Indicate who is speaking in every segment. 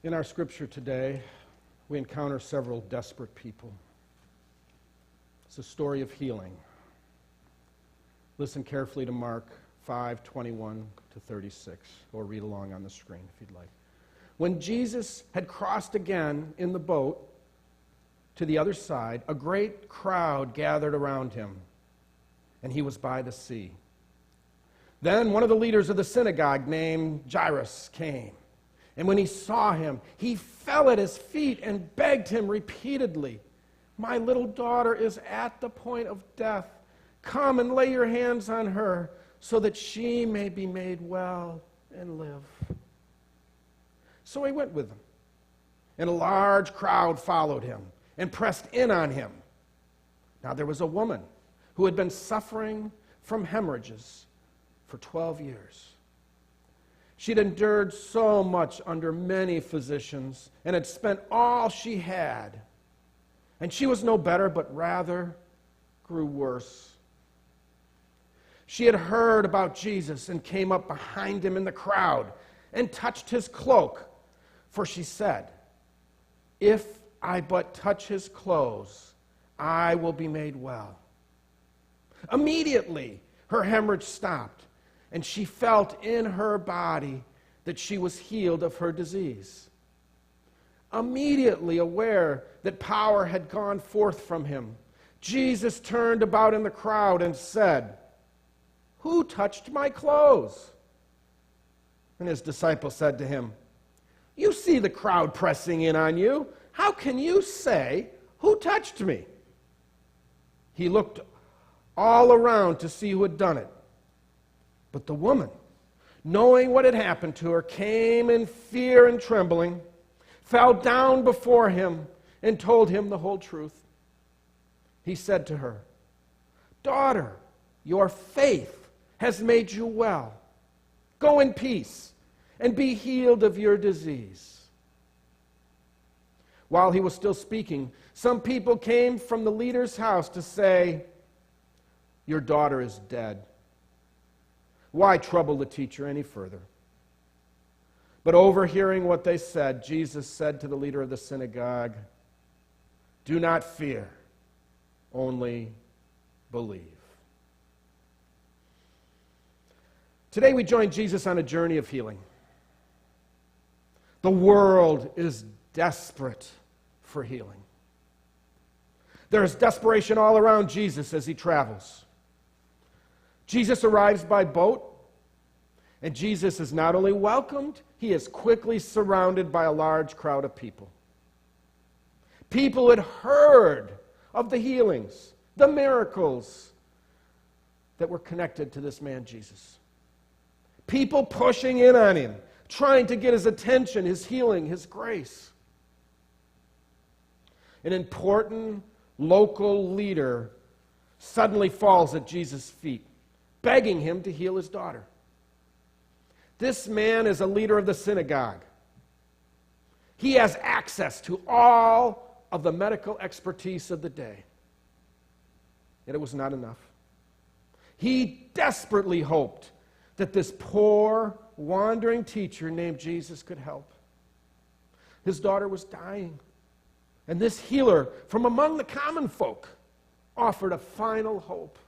Speaker 1: In our scripture today, we encounter several desperate people. It's a story of healing. Listen carefully to Mark 5:21 to 36, or read along on the screen if you'd like. When Jesus had crossed again in the boat to the other side, a great crowd gathered around him, and he was by the sea. Then one of the leaders of the synagogue named Jairus came. And when he saw him, he fell at his feet and begged him repeatedly, "My little daughter is at the point of death. Come and lay your hands on her so that she may be made well and live." So he went with them, and a large crowd followed him and pressed in on him. Now there was a woman who had been suffering from hemorrhages for 12 years. She'd endured so much under many physicians and had spent all she had. And she was no better, but rather grew worse. She had heard about Jesus and came up behind him in the crowd and touched his cloak. For she said, "If I but touch his clothes, I will be made well." Immediately, her hemorrhage stopped, and she felt in her body that she was healed of her disease. Immediately aware that power had gone forth from him, Jesus turned about in the crowd and said, "Who touched my clothes?" And his disciples said to him, "You see the crowd pressing in on you. How can you say, 'Who touched me?'" He looked all around to see who had done it. But the woman, knowing what had happened to her, came in fear and trembling, fell down before him, and told him the whole truth. He said to her, "Daughter, your faith has made you well. Go in peace and be healed of your disease." While he was still speaking, some people came from the leader's house to say, "Your daughter is dead. Why trouble the teacher any further?" But overhearing what they said, Jesus said to the leader of the synagogue, "Do not fear, only believe." Today we join Jesus on a journey of healing. The world is desperate for healing. There is desperation all around Jesus as he travels. Jesus arrives by boat, and Jesus is not only welcomed, he is quickly surrounded by a large crowd of people. People had heard of the healings, the miracles that were connected to this man Jesus. People pushing in on him, trying to get his attention, his healing, his grace. An important local leader suddenly falls at Jesus' feet, begging him to heal his daughter. This man is a leader of the synagogue. He has access to all of the medical expertise of the day. Yet it was not enough. He desperately hoped that this poor, wandering teacher named Jesus could help. His daughter was dying, and this healer from among the common folk offered a final hope.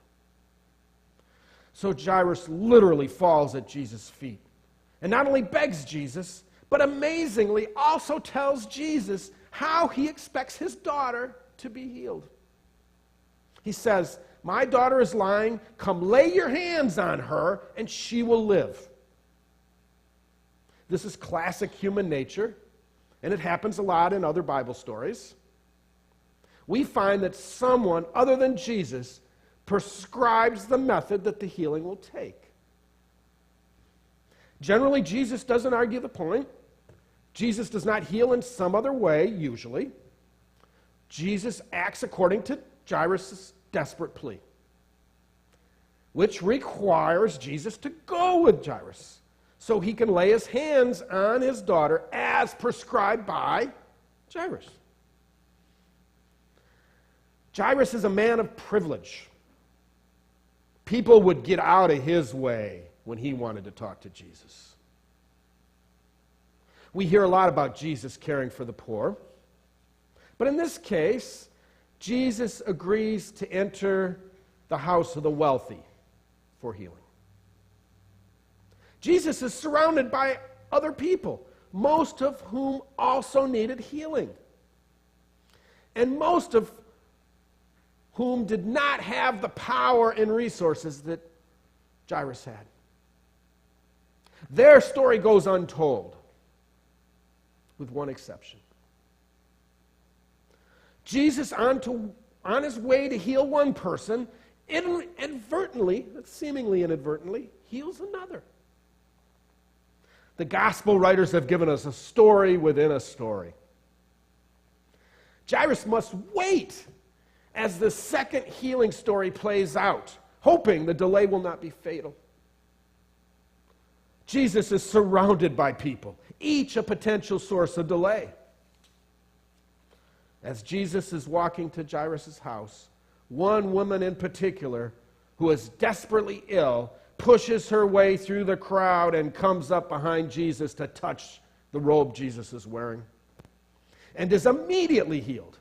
Speaker 1: So Jairus literally falls at Jesus' feet and not only begs Jesus, but amazingly also tells Jesus how he expects his daughter to be healed. He says, "My daughter is lying. Come lay your hands on her and she will live." This is classic human nature, and it happens a lot in other Bible stories. We find that someone other than Jesus prescribes the method that the healing will take. Generally, Jesus doesn't argue the point. Jesus does not heal in some other way, usually. Jesus acts according to Jairus' desperate plea, which requires Jesus to go with Jairus so he can lay his hands on his daughter as prescribed by Jairus. Jairus is a man of privilege. People would get out of his way when he wanted to talk to Jesus. We hear a lot about Jesus caring for the poor. But in this case, Jesus agrees to enter the house of the wealthy for healing. Jesus is surrounded by other people, most of whom also needed healing, and most of whom did not have the power and resources that Jairus had. Their story goes untold, with one exception. Jesus, on his way to heal one person, inadvertently, seemingly inadvertently, heals another. The gospel writers have given us a story within a story. Jairus must wait as the second healing story plays out, hoping the delay will not be fatal. Jesus is surrounded by people, each a potential source of delay. As Jesus is walking to Jairus' house, one woman in particular, who is desperately ill, pushes her way through the crowd and comes up behind Jesus to touch the robe Jesus is wearing, and is immediately healed.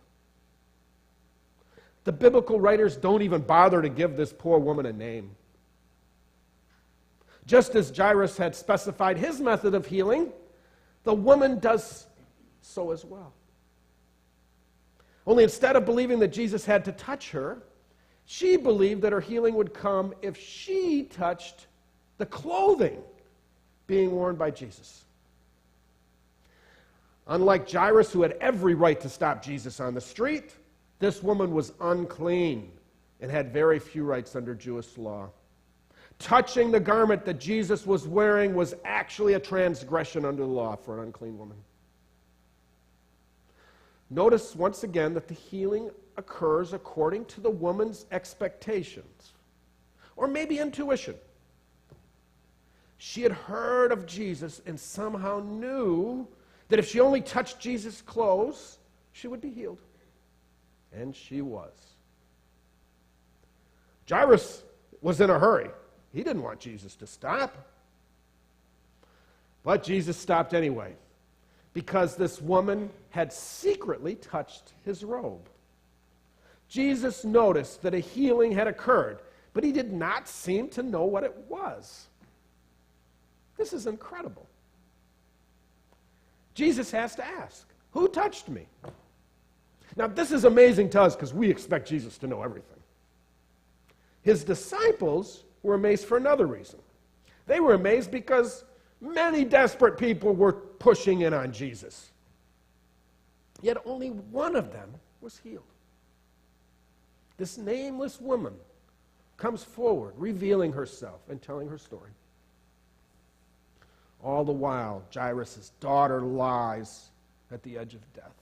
Speaker 1: The biblical writers don't even bother to give this poor woman a name. Just as Jairus had specified his method of healing, the woman does so as well. Only instead of believing that Jesus had to touch her, she believed that her healing would come if she touched the clothing being worn by Jesus. Unlike Jairus, who had every right to stop Jesus on the street, this woman was unclean and had very few rights under Jewish law. Touching the garment that Jesus was wearing was actually a transgression under the law for an unclean woman. Notice once again that the healing occurs according to the woman's expectations, or maybe intuition. She had heard of Jesus and somehow knew that if she only touched Jesus' clothes, she would be healed. And she was. Jairus was in a hurry. He didn't want Jesus to stop. But Jesus stopped anyway, because this woman had secretly touched his robe. Jesus noticed that a healing had occurred, but he did not seem to know what it was. This is incredible. Jesus has to ask, "Who touched me?" Now, this is amazing to us because we expect Jesus to know everything. His disciples were amazed for another reason. They were amazed because many desperate people were pushing in on Jesus. Yet only one of them was healed. This nameless woman comes forward, revealing herself and telling her story. All the while, Jairus' daughter lies at the edge of death.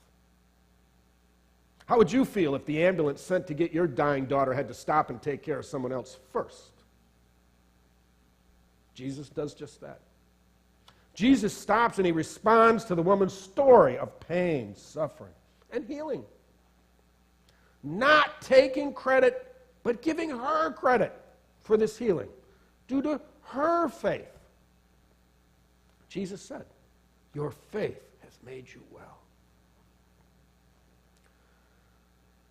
Speaker 1: How would you feel if the ambulance sent to get your dying daughter had to stop and take care of someone else first? Jesus does just that. Jesus stops and he responds to the woman's story of pain, suffering, and healing. Not taking credit, but giving her credit for this healing due to her faith. Jesus said, "Your faith has made you well."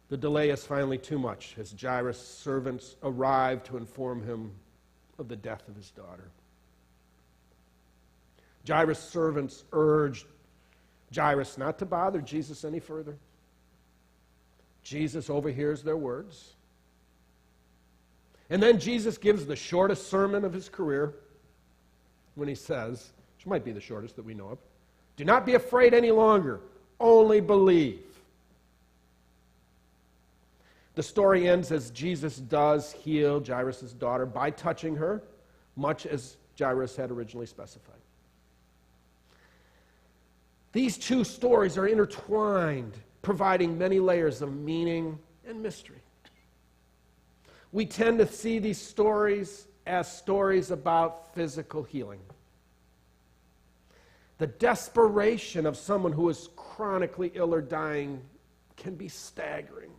Speaker 1: The delay is finally too much as Jairus' servants arrive to inform him of the death of his daughter. Jairus' servants urged Jairus not to bother Jesus any further. Jesus overhears their words. And then Jesus gives the shortest sermon of his career when he says, which might be the shortest that we know of, "Do not be afraid any longer, only believe." The story ends as Jesus does heal Jairus' daughter by touching her, much as Jairus had originally specified. These two stories are intertwined, providing many layers of meaning and mystery. We tend to see these stories as stories about physical healing. The desperation of someone who is chronically ill or dying can be staggering.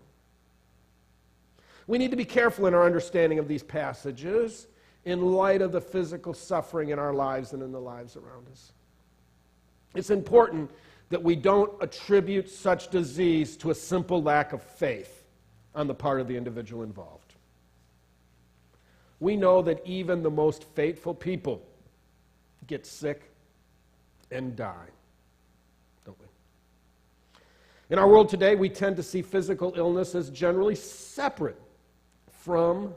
Speaker 1: We need to be careful in our understanding of these passages in light of the physical suffering in our lives and in the lives around us. It's important that we don't attribute such disease to a simple lack of faith on the part of the individual involved. We know that even the most faithful people get sick and die, don't we? In our world today, we tend to see physical illness as generally separate from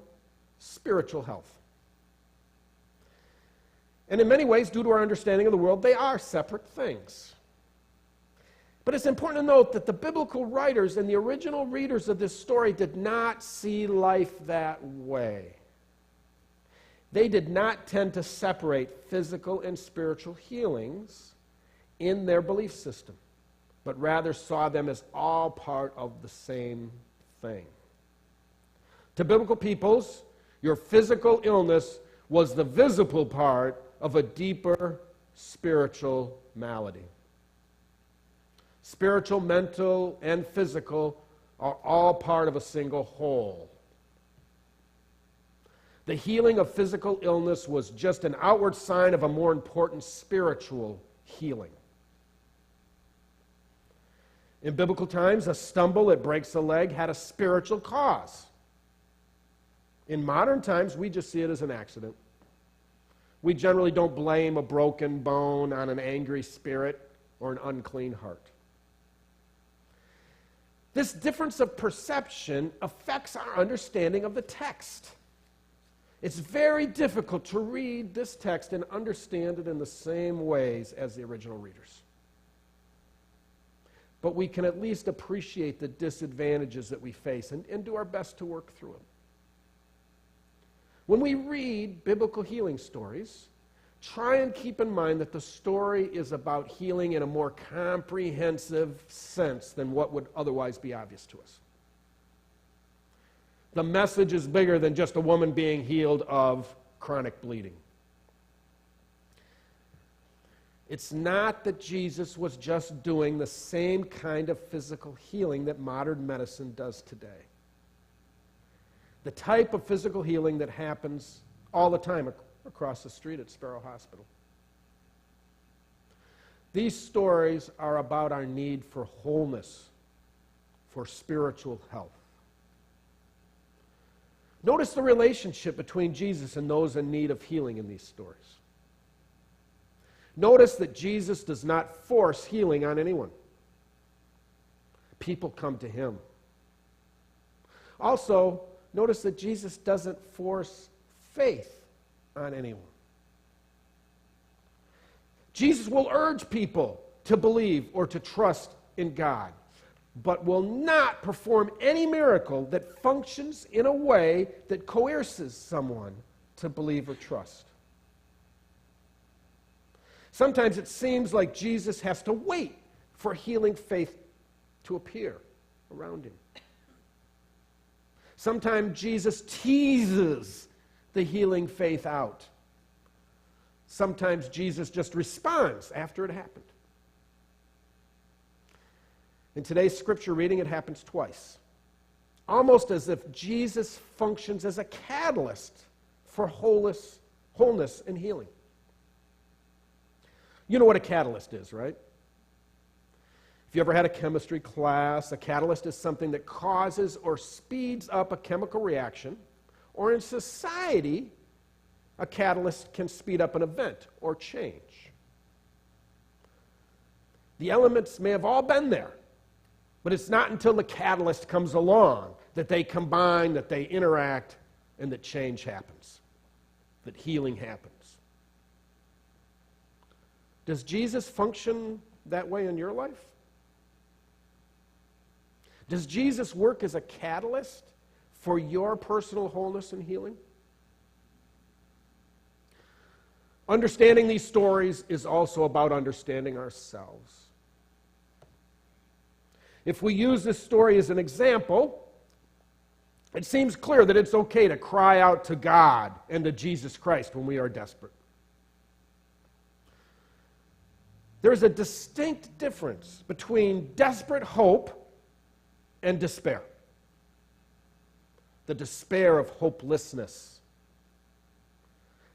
Speaker 1: spiritual health. And in many ways, due to our understanding of the world, they are separate things. But it's important to note that the biblical writers and the original readers of this story did not see life that way. They did not tend to separate physical and spiritual healings in their belief system, but rather saw them as all part of the same thing. To biblical peoples, your physical illness was the visible part of a deeper spiritual malady. Spiritual, mental, and physical are all part of a single whole. The healing of physical illness was just an outward sign of a more important spiritual healing. In biblical times, a stumble that breaks a leg had a spiritual cause. In modern times, we just see it as an accident. We generally don't blame a broken bone on an angry spirit or an unclean heart. This difference of perception affects our understanding of the text. It's very difficult to read this text and understand it in the same ways as the original readers. But we can at least appreciate the disadvantages that we face and do our best to work through them. When we read biblical healing stories, try and keep in mind that the story is about healing in a more comprehensive sense than what would otherwise be obvious to us. The message is bigger than just a woman being healed of chronic bleeding. It's not that Jesus was just doing the same kind of physical healing that modern medicine does today. The type of physical healing that happens all the time across the street at Sparrow Hospital. These stories are about our need for wholeness, for spiritual health. Notice the relationship between Jesus and those in need of healing in these stories. Notice that Jesus does not force healing on anyone. People come to him. Also, notice that Jesus doesn't force faith on anyone. Jesus will urge people to believe or to trust in God, but will not perform any miracle that functions in a way that coerces someone to believe or trust. Sometimes it seems like Jesus has to wait for healing faith to appear around him. Sometimes Jesus teases the healing faith out. Sometimes Jesus just responds after it happened. In today's scripture reading, it happens twice. Almost as if Jesus functions as a catalyst for wholeness and healing. You know what a catalyst is, right? If you ever had a chemistry class, a catalyst is something that causes or speeds up a chemical reaction, or in society, a catalyst can speed up an event or change. The elements may have all been there, but it's not until the catalyst comes along that they combine, that they interact, and that change happens, that healing happens. Does Jesus function that way in your life? Does Jesus work as a catalyst for your personal wholeness and healing? Understanding these stories is also about understanding ourselves. If we use this story as an example, it seems clear that it's okay to cry out to God and to Jesus Christ when we are desperate. There is a distinct difference between desperate hope and despair. The despair of hopelessness.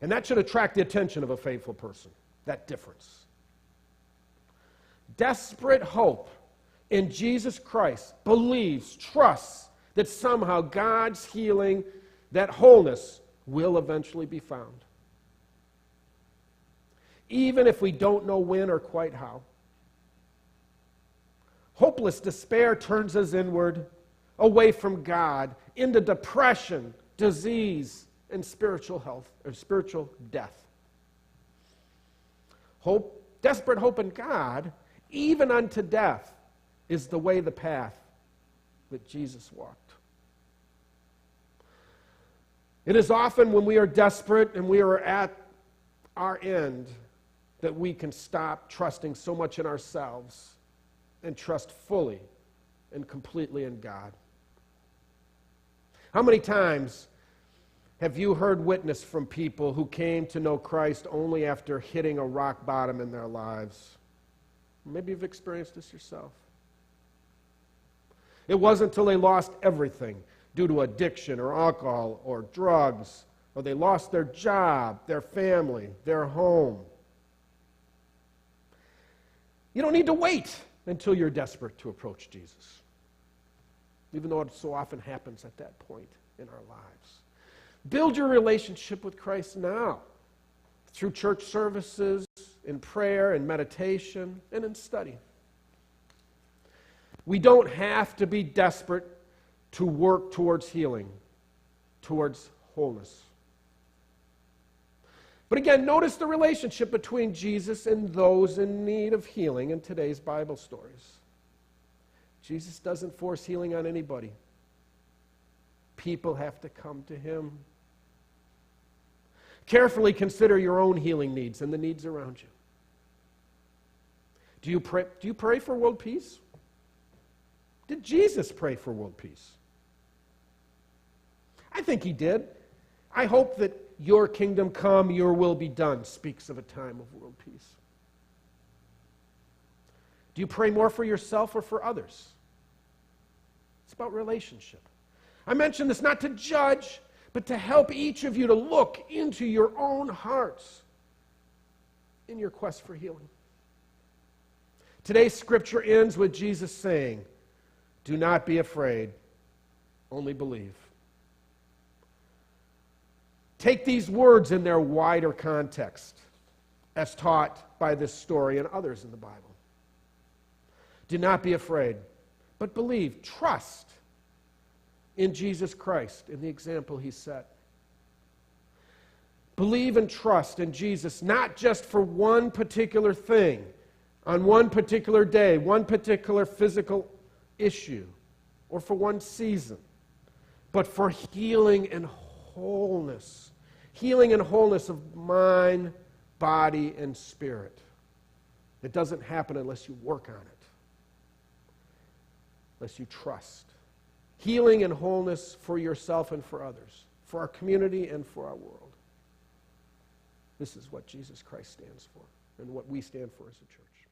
Speaker 1: And that should attract the attention of a faithful person, that difference. desperate hope in Jesus Christ believes, trusts that somehow God's healing, that wholeness, will eventually be found. Even if we don't know when or quite how. Hopeless despair turns us inward, away from God, into depression, disease, and spiritual health, or spiritual death. Hope, desperate hope in God, even unto death, is the way, the path that Jesus walked. It is often when we are desperate and we are at our end that we can stop trusting so much in ourselves and trust fully and completely in God. How many times have you heard witness from people who came to know Christ only after hitting a rock bottom in their lives? Maybe you've experienced this yourself. It wasn't until they lost everything due to addiction or alcohol or drugs, or they lost their job, their family, their home. You don't need to wait until you're desperate to approach Jesus, even though it so often happens at that point in our lives. Build your relationship with Christ now through church services, in prayer and meditation, and in study. We don't have to be desperate to work towards healing, towards wholeness. But again, notice the relationship between Jesus and those in need of healing in today's Bible stories. Jesus doesn't force healing on anybody. People have to come to him. Carefully consider your own healing needs and the needs around you. Do you pray for world peace? Did Jesus pray for world peace? I think he did. I hope that your kingdom come, your will be done speaks of a time of world peace. Do you pray more for yourself or for others? It's about relationship. I mention this not to judge, but to help each of you to look into your own hearts in your quest for healing. Today's scripture ends with Jesus saying, "Do not be afraid, only believe." Take these words in their wider context, as taught by this story and others in the Bible. Do not be afraid, but believe, trust in Jesus Christ, in the example he set. Believe and trust in Jesus, not just for one particular thing, on one particular day, one particular physical issue, or for one season, but for healing and wholeness. Healing and wholeness of mind, body, and spirit. It doesn't happen unless you work on it, unless you trust. Healing and wholeness for yourself and for others, for our community and for our world. This is what Jesus Christ stands for and what we stand for as a church.